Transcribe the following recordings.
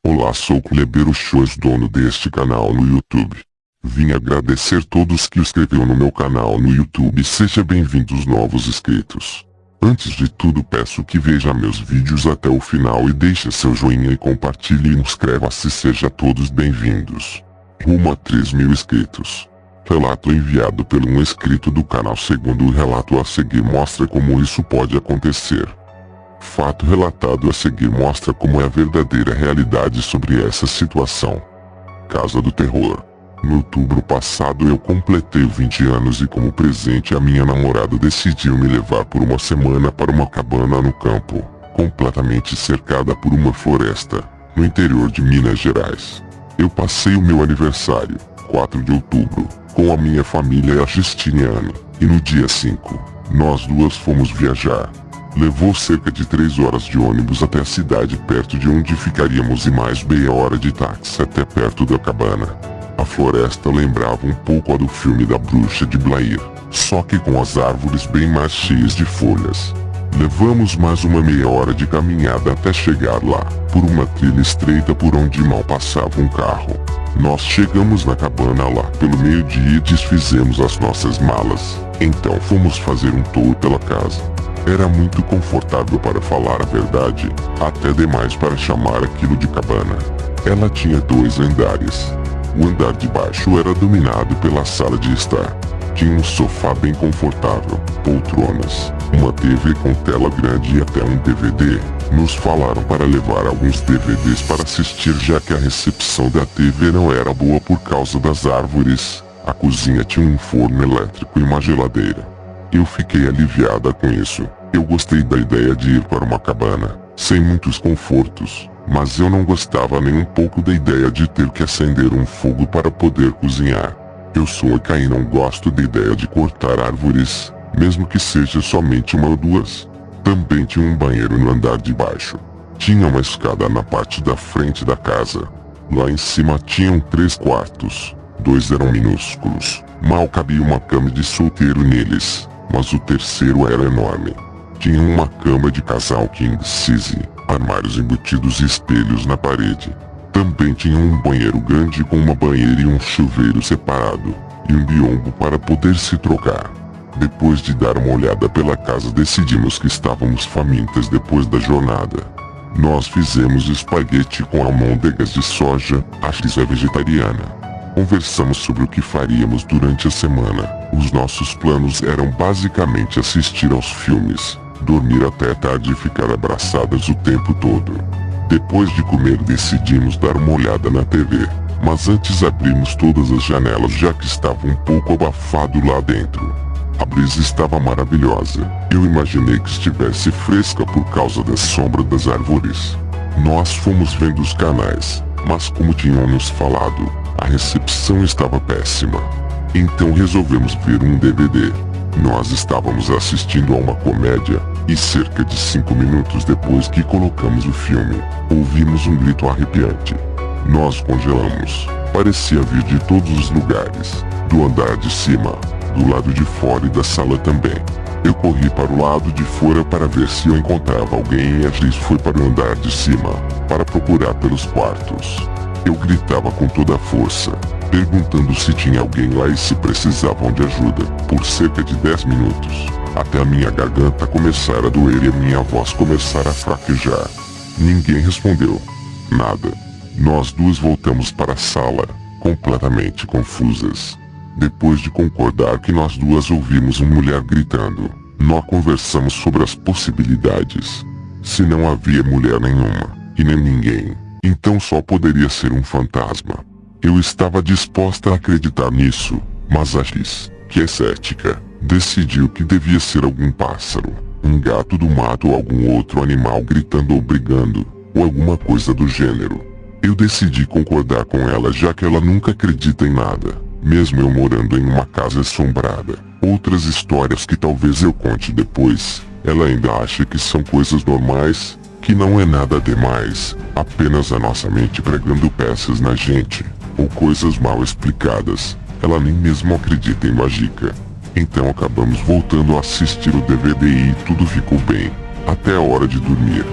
Olá, sou o Kleber Shows, dono deste canal no YouTube. Vim agradecer todos que inscreveram no meu canal no YouTube. Seja bem-vindos novos inscritos. Antes de tudo, peço que veja meus vídeos até o final e deixe seu joinha e compartilhe e inscreva-se. Seja todos bem-vindos. Rumo a 3.000 inscritos. Relato enviado por um inscrito do canal. Segundo o relato a seguir mostra como isso pode acontecer. Fato relatado a seguir mostra como é a verdadeira realidade sobre essa situação. Casa do Terror. No outubro passado eu completei 20 anos e como presente a minha namorada decidiu me levar por uma semana para uma cabana no campo, completamente cercada por uma floresta, no interior de Minas Gerais. Eu passei o meu aniversário, 4 de outubro, com a minha família e a Justiniane, e no dia 5, nós duas fomos viajar. Levou cerca de 3 horas de ônibus até a cidade perto de onde ficaríamos e mais meia hora de táxi até perto da cabana. A floresta lembrava um pouco a do filme da Bruxa de Blair, só que com as árvores bem mais cheias de folhas. Levamos mais uma meia hora de caminhada até chegar lá, por uma trilha estreita por onde mal passava um carro. Nós chegamos na cabana lá pelo meio-dia e desfizemos as nossas malas. Então fomos fazer um tour pela casa. Era muito confortável, para falar a verdade, até demais para chamar aquilo de cabana. Ela tinha 2 andares. O andar de baixo era dominado pela sala de estar. Tinha um sofá bem confortável, poltronas, uma TV com tela grande e até um DVD. Nos falaram para levar alguns DVDs para assistir, já que a recepção da TV não era boa por causa das árvores. A cozinha tinha um forno elétrico e uma geladeira. Eu fiquei aliviada com isso. Eu gostei da ideia de ir para uma cabana, sem muitos confortos, mas eu não gostava nem um pouco da ideia de ter que acender um fogo para poder cozinhar. Eu sou ECA e não gosto da ideia de cortar árvores, mesmo que seja somente uma ou duas. Também tinha um banheiro no andar de baixo. Tinha uma escada na parte da frente da casa. Lá em cima tinham 3 quartos. 2 eram minúsculos. Mal cabia uma cama de solteiro neles, mas o terceiro era enorme. Tinha uma cama de casal king size, armários embutidos e espelhos na parede. Também tinha um banheiro grande com uma banheira e um chuveiro separado, e um biombo para poder se trocar. Depois de dar uma olhada pela casa, decidimos que estávamos famintas depois da jornada. Nós fizemos espaguete com almôndegas de soja. A Cris é vegetariana. Conversamos sobre o que faríamos durante a semana. Os nossos planos eram basicamente assistir aos filmes, dormir até tarde e ficar abraçadas o tempo todo. Depois de comer, decidimos dar uma olhada na TV, mas antes abrimos todas as janelas, já que estava um pouco abafado lá dentro. A brisa estava maravilhosa. Eu imaginei que estivesse fresca por causa da sombra das árvores. Nós fomos vendo os canais, mas como tinham nos falado, a recepção estava péssima. Então resolvemos ver um DVD. Nós estávamos assistindo a uma comédia, e cerca de 5 minutos depois que colocamos o filme, ouvimos um grito arrepiante. Nós congelamos. Parecia vir de todos os lugares, do andar de cima, do lado de fora e da sala também. Eu corri para o lado de fora para ver se eu encontrava alguém e a Cris foi para o andar de cima, para procurar pelos quartos. Eu gritava com toda a força, perguntando se tinha alguém lá e se precisavam de ajuda, por cerca de 10 minutos, até a minha garganta começar a doer e a minha voz começar a fraquejar. Ninguém respondeu. Nada. Nós duas voltamos para a sala, completamente confusas. Depois de concordar que nós duas ouvimos uma mulher gritando, nós conversamos sobre as possibilidades. Se não havia mulher nenhuma, e nem ninguém, então só poderia ser um fantasma. Eu estava disposta a acreditar nisso, mas a Cris, que é cética, decidiu que devia ser algum pássaro, um gato do mato ou algum outro animal gritando ou brigando, ou alguma coisa do gênero. Eu decidi concordar com ela, já que ela nunca acredita em nada, mesmo eu morando em uma casa assombrada. Outras histórias que talvez eu conte depois, ela ainda acha que são coisas normais, que não é nada demais, apenas a nossa mente pregando peças na gente, ou coisas mal explicadas. Ela nem mesmo acredita em mágica. Então acabamos voltando a assistir o DVD e tudo ficou bem, até a hora de dormir.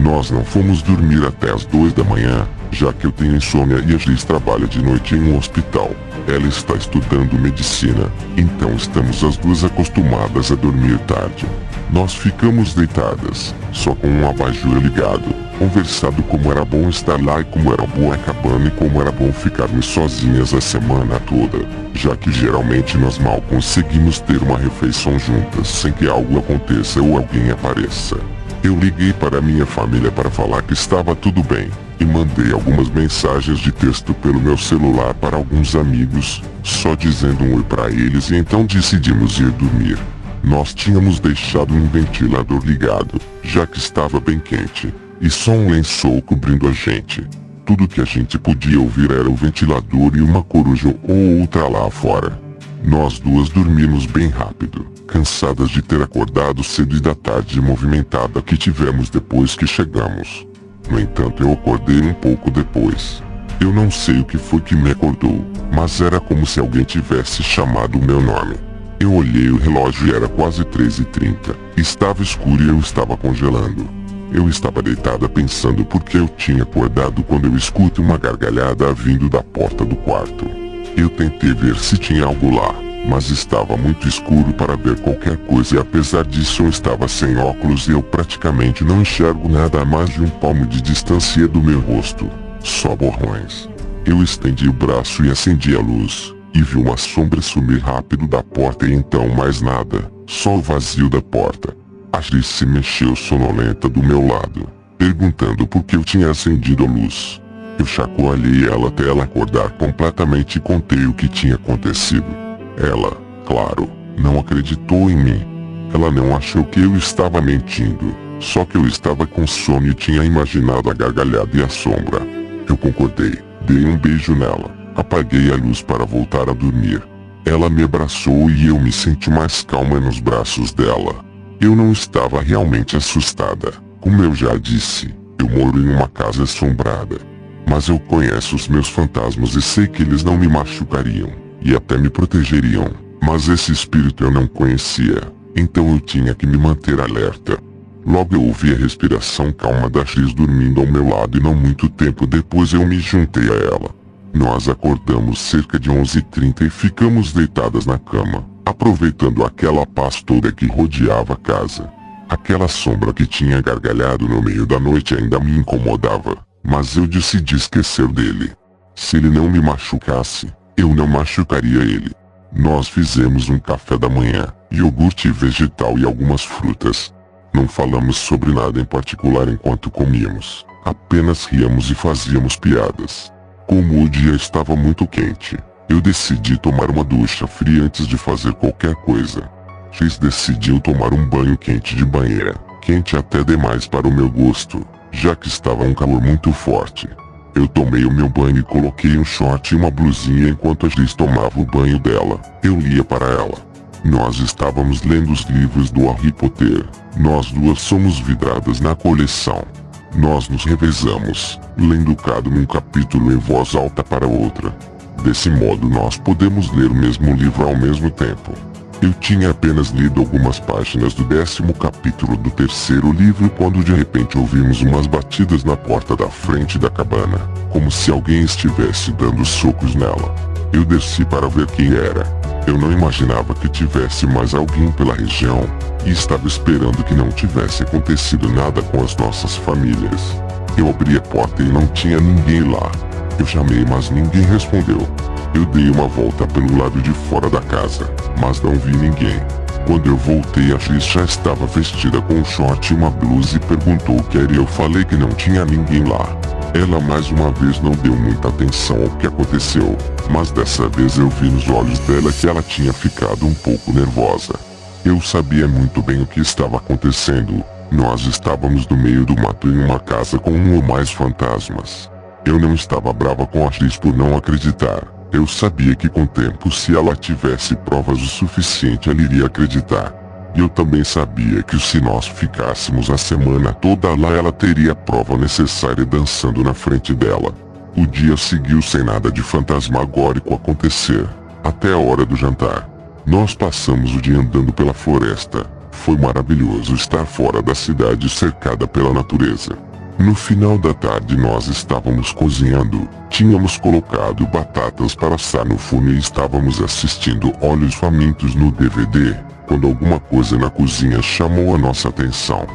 Nós não fomos dormir até as 2 da manhã, já que eu tenho insônia e a Liz trabalha de noite em um hospital. Ela está estudando medicina, então estamos as duas acostumadas a dormir tarde. Nós ficamos deitadas, só com um abajur ligado, conversado como era bom estar lá e como era boa a cabana e como era bom ficarmos sozinhas a semana toda, já que geralmente nós mal conseguimos ter uma refeição juntas sem que algo aconteça ou alguém apareça. Eu liguei para minha família para falar que estava tudo bem, e mandei algumas mensagens de texto pelo meu celular para alguns amigos, só dizendo um oi para eles e então decidimos ir dormir. Nós tínhamos deixado um ventilador ligado, já que estava bem quente, e só um lençol cobrindo a gente. Tudo que a gente podia ouvir era o ventilador e uma coruja ou outra lá fora. Nós duas dormimos bem rápido, cansadas de ter acordado cedo e da tarde movimentada que tivemos depois que chegamos. No entanto, eu acordei um pouco depois. Eu não sei o que foi que me acordou, mas era como se alguém tivesse chamado o meu nome. Eu olhei o relógio e era quase 3h30. Estava escuro e eu estava congelando. Eu estava deitada pensando porque eu tinha acordado quando eu escuto uma gargalhada vindo da porta do quarto. Eu tentei ver se tinha algo lá, mas estava muito escuro para ver qualquer coisa e apesar disso eu estava sem óculos e eu praticamente não enxergo nada a mais de um palmo de distância do meu rosto, só borrões. Eu estendi o braço e acendi a luz, e vi uma sombra sumir rápido da porta e então mais nada, só o vazio da porta. A Liz se mexeu sonolenta do meu lado, perguntando por que eu tinha acendido a luz. Eu chacoalhei ela até ela acordar completamente e contei o que tinha acontecido. Ela, claro, não acreditou em mim. Ela não achou que eu estava mentindo, só que eu estava com sono e tinha imaginado a gargalhada e a sombra. Eu concordei, dei um beijo nela, apaguei a luz para voltar a dormir. Ela me abraçou e eu me senti mais calma nos braços dela. Eu não estava realmente assustada, como eu já disse, eu moro em uma casa assombrada. Mas eu conheço os meus fantasmas e sei que eles não me machucariam, e até me protegeriam, mas esse espírito eu não conhecia, então eu tinha que me manter alerta. Logo eu ouvi a respiração calma da Liz dormindo ao meu lado e não muito tempo depois eu me juntei a ela. Nós acordamos cerca de 11h30 e ficamos deitadas na cama, aproveitando aquela paz toda que rodeava a casa. Aquela sombra que tinha gargalhado no meio da noite ainda me incomodava, mas eu decidi esquecer dele. Se ele não me machucasse, eu não machucaria ele. Nós fizemos um café da manhã, iogurte vegetal e algumas frutas. Não falamos sobre nada em particular enquanto comíamos, apenas ríamos e fazíamos piadas. Como o dia estava muito quente, eu decidi tomar uma ducha fria antes de fazer qualquer coisa. Liz decidiu tomar um banho quente de banheira, quente até demais para o meu gosto, já que estava um calor muito forte. Eu tomei o meu banho e coloquei um short e uma blusinha enquanto a Liz tomava o banho dela. Eu lia para ela. Nós estávamos lendo os livros do Harry Potter. Nós duas somos vidradas na coleção. Nós nos revezamos, lendo cada um capítulo em voz alta para outra. Desse modo nós podemos ler o mesmo livro ao mesmo tempo. Eu tinha apenas lido algumas páginas do 10º capítulo do 3º livro quando de repente ouvimos umas batidas na porta da frente da cabana, como se alguém estivesse dando socos nela. Eu desci para ver quem era. Eu não imaginava que tivesse mais alguém pela região, e estava esperando que não tivesse acontecido nada com as nossas famílias. Eu abri a porta e não tinha ninguém lá. Eu chamei, mas ninguém respondeu. Eu dei uma volta pelo lado de fora da casa, mas não vi ninguém. Quando eu voltei, a Liz já estava vestida com um short e uma blusa e perguntou o que era e eu falei que não tinha ninguém lá. Ela mais uma vez não deu muita atenção ao que aconteceu, mas dessa vez eu vi nos olhos dela que ela tinha ficado um pouco nervosa. Eu sabia muito bem o que estava acontecendo. Nós estávamos no meio do mato em uma casa com um ou mais fantasmas. Eu não estava brava com a Liz por não acreditar. Eu sabia que com o tempo, se ela tivesse provas o suficiente, ela iria acreditar. E eu também sabia que se nós ficássemos a semana toda lá, ela teria a prova necessária dançando na frente dela. O dia seguiu sem nada de fantasmagórico acontecer, até a hora do jantar. Nós passamos o dia andando pela floresta. Foi maravilhoso estar fora da cidade cercada pela natureza. No final da tarde nós estávamos cozinhando, tínhamos colocado batatas para assar no forno e estávamos assistindo Olhos Famintos no DVD, quando alguma coisa na cozinha chamou a nossa atenção.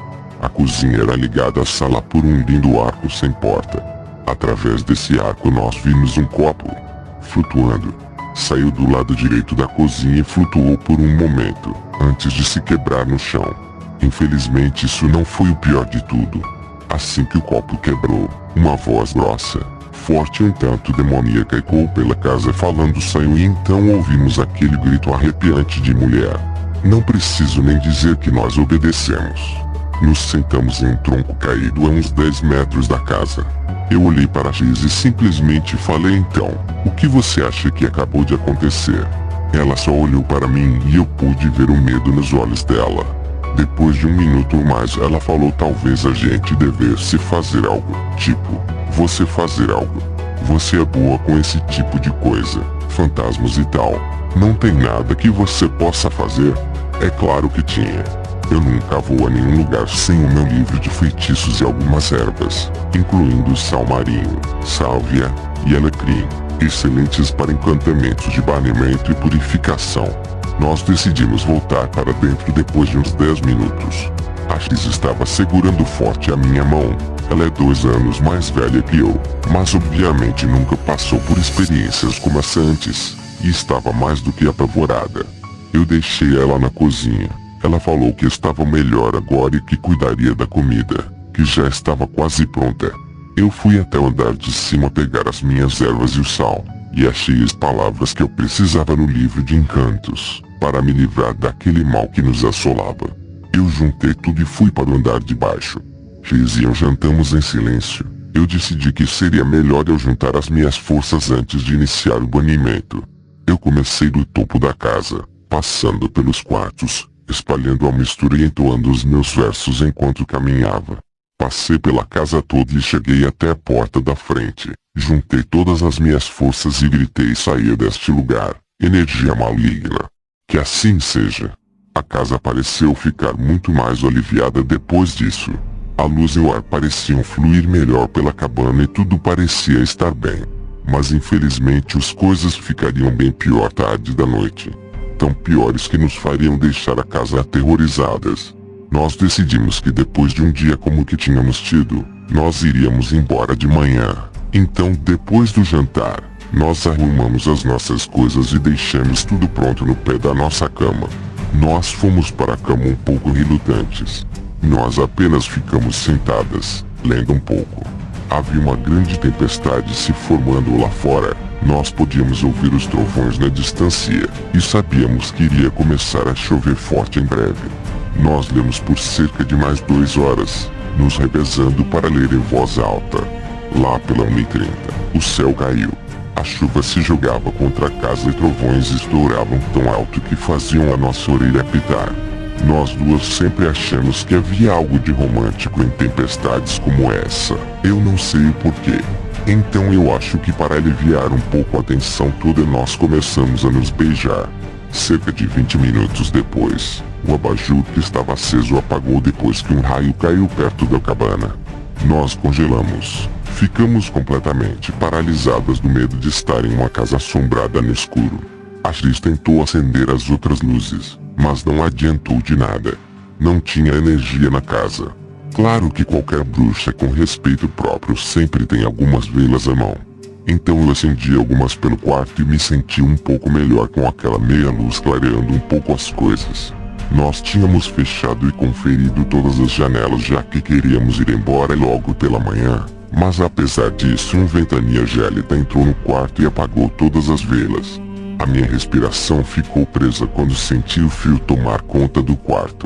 A cozinha era ligada à sala por um lindo arco sem porta. Através desse arco nós vimos um copo flutuando. Saiu do lado direito da cozinha e flutuou por um momento, antes de se quebrar no chão. Infelizmente isso não foi o pior de tudo. Assim que o copo quebrou, uma voz grossa, forte e um tanto demoníaca ecoou pela casa falando saiu e então ouvimos aquele grito arrepiante de mulher. Não preciso nem dizer que nós obedecemos. Nos sentamos em um tronco caído a uns 10 metros da casa. Eu olhei para a X e simplesmente falei então, o que você acha que acabou de acontecer? Ela só olhou para mim e eu pude ver o medo nos olhos dela. Depois de um minuto ou mais ela falou talvez a gente devesse fazer algo, tipo, você fazer algo. Você é boa com esse tipo de coisa, fantasmas e tal. Não tem nada que você possa fazer? É claro que tinha. Eu nunca vou a nenhum lugar sem o meu livro de feitiços e algumas ervas, incluindo sal marinho, sálvia e alecrim, excelentes para encantamentos de banimento e purificação. Nós decidimos voltar para dentro depois de uns 10 minutos. A X estava segurando forte a minha mão. Ela é 2 anos mais velha que eu, mas obviamente nunca passou por experiências como essa antes, e estava mais do que apavorada. Eu deixei ela na cozinha. Ela falou que estava melhor agora e que cuidaria da comida, que já estava quase pronta. Eu fui até o andar de cima pegar as minhas ervas e o sal, e achei as palavras que eu precisava no livro de encantos, para me livrar daquele mal que nos assolava. Eu juntei tudo e fui para o andar de baixo. X e eu jantamos em silêncio. Eu decidi que seria melhor eu juntar as minhas forças antes de iniciar o banimento. Eu comecei do topo da casa, passando pelos quartos, espalhando a mistura e entoando os meus versos enquanto caminhava. Passei pela casa toda e cheguei até a porta da frente. Juntei todas as minhas forças e gritei saia deste lugar, energia maligna. Que assim seja. A casa pareceu ficar muito mais aliviada depois disso. A luz e o ar pareciam fluir melhor pela cabana e tudo parecia estar bem. Mas infelizmente as coisas ficariam bem pior tarde da noite. Tão piores que nos fariam deixar a casa aterrorizadas. Nós decidimos que depois de um dia como o que tínhamos tido, nós iríamos embora de manhã. Então depois do jantar, nós arrumamos as nossas coisas e deixamos tudo pronto no pé da nossa cama. Nós fomos para a cama um pouco relutantes. Nós apenas ficamos sentadas, lendo um pouco. Havia uma grande tempestade se formando lá fora. Nós podíamos ouvir os trovões na distância, e sabíamos que iria começar a chover forte em breve. Nós lemos por cerca de mais 2 horas, nos revezando para ler em voz alta. Lá pela 1h30, o céu caiu. A chuva se jogava contra a casa e trovões estouravam tão alto que faziam a nossa orelha apitar. Nós duas sempre achamos que havia algo de romântico em tempestades como essa. Eu não sei o porquê. Então eu acho que para aliviar um pouco a tensão toda nós começamos a nos beijar. Cerca de 20 minutos depois, o abajur que estava aceso apagou depois que um raio caiu perto da cabana. Nós congelamos. Ficamos completamente paralisadas do medo de estar em uma casa assombrada no escuro. A X tentou acender as outras luzes, mas não adiantou de nada. Não tinha energia na casa. Claro que qualquer bruxa com respeito próprio sempre tem algumas velas à mão. Então eu acendi algumas pelo quarto e me senti um pouco melhor com aquela meia luz clareando um pouco as coisas. Nós tínhamos fechado e conferido todas as janelas já que queríamos ir embora logo pela manhã. Mas apesar disso uma ventania gélida entrou no quarto e apagou todas as velas. A minha respiração ficou presa quando senti o frio tomar conta do quarto.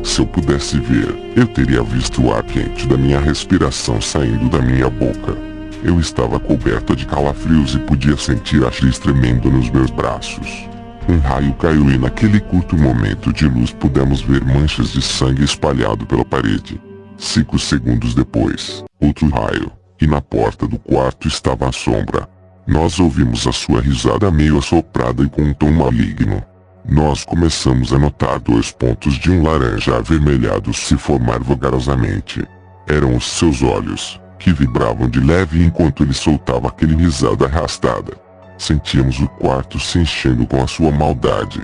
Se eu pudesse ver, eu teria visto o ar quente da minha respiração saindo da minha boca. Eu estava coberta de calafrios e podia sentir a X tremendo nos meus braços. Um raio caiu e naquele curto momento de luz pudemos ver manchas de sangue espalhado pela parede. 5 segundos depois, outro raio, e na porta do quarto estava a sombra. Nós ouvimos a sua risada meio assoprada e com um tom maligno. Nós começamos a notar 2 pontos de um laranja avermelhado se formar vagarosamente. Eram os seus olhos, que vibravam de leve enquanto ele soltava aquele risada arrastada. Sentíamos o quarto se enchendo com a sua maldade.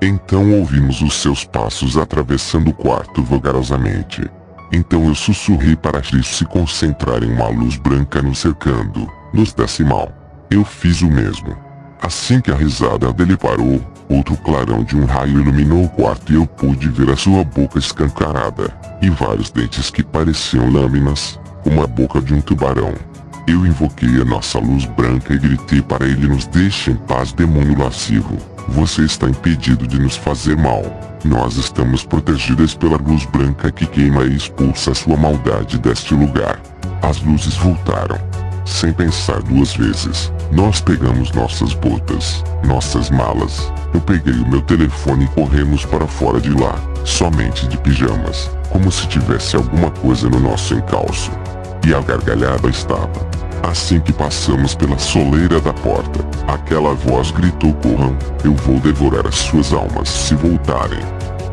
Então ouvimos os seus passos atravessando o quarto vagarosamente. Então eu sussurrei para Chris se concentrar em uma luz branca nos cercando, nos desse mal. Eu fiz o mesmo. Assim que a risada dele parou, outro clarão de um raio iluminou o quarto e eu pude ver a sua boca escancarada, e vários dentes que pareciam lâminas, como a boca de um tubarão. Eu invoquei a nossa luz branca e gritei para ele: nos deixe em paz, demônio lascivo. Você está impedido de nos fazer mal. Nós estamos protegidas pela luz branca que queima e expulsa a sua maldade deste lugar. As luzes voltaram. Sem pensar duas vezes, nós pegamos nossas botas, nossas malas. Eu peguei o meu telefone e corremos para fora de lá, somente de pijamas, como se tivesse alguma coisa no nosso encalço. E a gargalhada estava. Assim que passamos pela soleira da porta, aquela voz gritou: corram, eu vou devorar as suas almas se voltarem.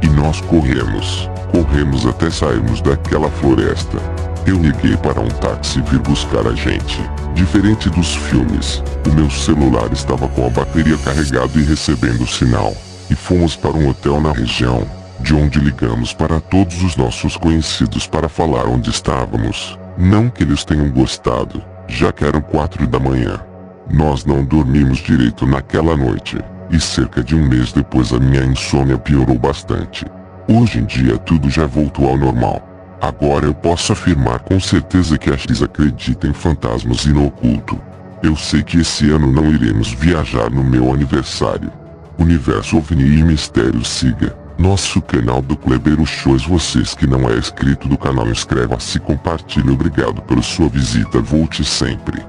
E nós corremos até sairmos daquela floresta. Eu liguei para um táxi vir buscar a gente. Diferente dos filmes, o meu celular estava com a bateria carregada e recebendo sinal. E fomos para um hotel na região, de onde ligamos para todos os nossos conhecidos para falar onde estávamos. Não que eles tenham gostado, já que eram 4 da manhã. Nós não dormimos direito naquela noite, e cerca de um mês depois a minha insônia piorou bastante. Hoje em dia tudo já voltou ao normal. Agora eu posso afirmar com certeza que a X acredita em fantasmas e no oculto. Eu sei que esse ano não iremos viajar no meu aniversário. Universo OVNI e Mistérios siga nosso canal do Kleber Shows. Vocês que não é inscrito do canal, inscreva-se e compartilhe. Obrigado pela sua visita, volte sempre.